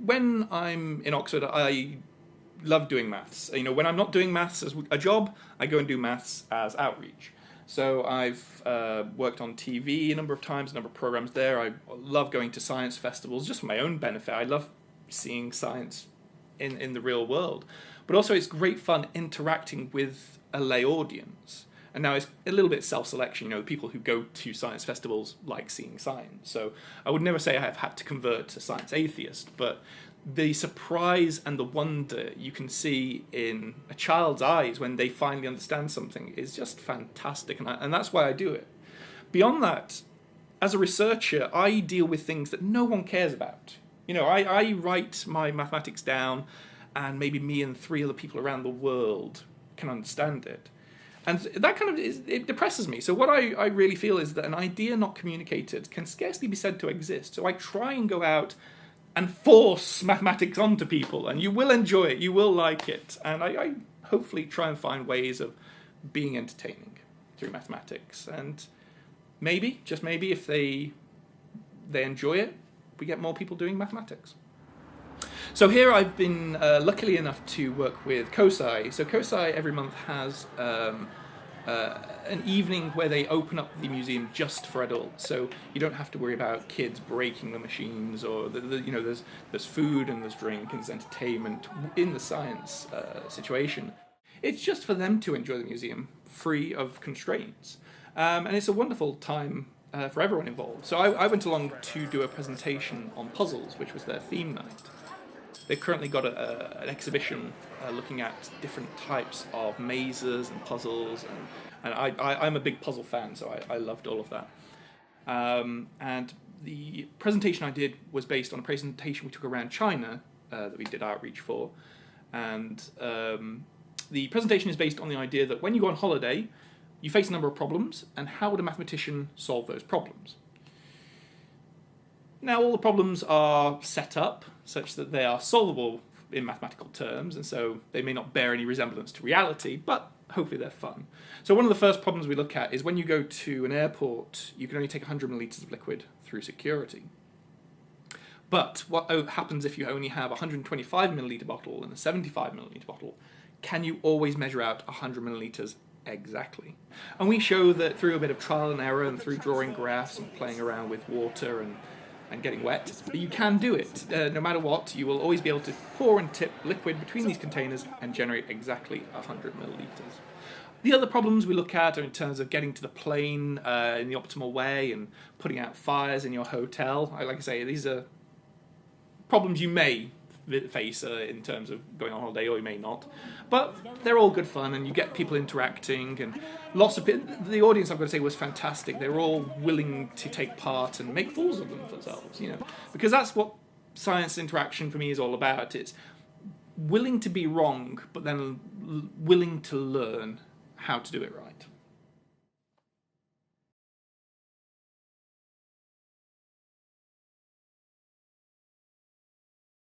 when I'm in Oxford, I love doing maths. You know, when I'm not doing maths as a job, I go and do maths as outreach. So I've worked on TV a number of times, a number of programs there. I love going to science festivals just for my own benefit. I love seeing science in the real world. But also it's great fun interacting with a lay audience. And now it's a little bit self-selection. You know, people who go to science festivals like seeing science. So I would never say I have had to convert to science atheist, but the surprise and the wonder you can see in a child's eyes when they finally understand something is just fantastic, and that's why I do it. Beyond that, as a researcher, I deal with things that no one cares about. You know, I write my mathematics down, and maybe me and 3 other people around the world can understand it. And that kind of it depresses me. So what I really feel is that an idea not communicated can scarcely be said to exist. So I try and go out and force mathematics onto people, and you will enjoy it, you will like it. And I hopefully try and find ways of being entertaining through mathematics. And maybe, just maybe, if they enjoy it, we get more people doing mathematics. So here I've been luckily enough to work with COSI. So COSI every month has an evening where they open up the museum just for adults. So you don't have to worry about kids breaking the machines, or you know, there's food and there's drink and there's entertainment in the science situation. It's just for them to enjoy the museum, free of constraints, and it's a wonderful time for everyone involved. So I went along to do a presentation on puzzles, which was their theme night. They've currently got an exhibition looking at different types of mazes and puzzles, and I'm a big puzzle fan, so I loved all of that. And the presentation I did was based on a presentation we took around China that we did outreach for, and the presentation is based on the idea that when you go on holiday, you face a number of problems, and how would a mathematician solve those problems? Now, all the problems are set up such that they are solvable in mathematical terms, and so they may not bear any resemblance to reality, but hopefully they're fun. So one of the first problems we look at is when you go to an airport, you can only take 100 millilitres of liquid through security. But what happens if you only have a 125 millilitre bottle and a 75 millilitre bottle? Can you always measure out 100 millilitres exactly? And we show that through a bit of trial and error and through drawing graphs and playing around with water and getting wet, but you can do it. No matter what, you will always be able to pour and tip liquid between these containers and generate exactly 100 millilitres. The other problems we look at are in terms of getting to the plane in the optimal way and putting out fires in your hotel. Like I say, these are problems you may face in terms of going on holiday, or you may not, but they're all good fun, and you get people interacting, and lots of the audience, I've got to say, was fantastic. They were all willing to take part and make fools of themselves, you know, because that's what science interaction for me is all about. It's willing to be wrong, but then willing to learn how to do it right.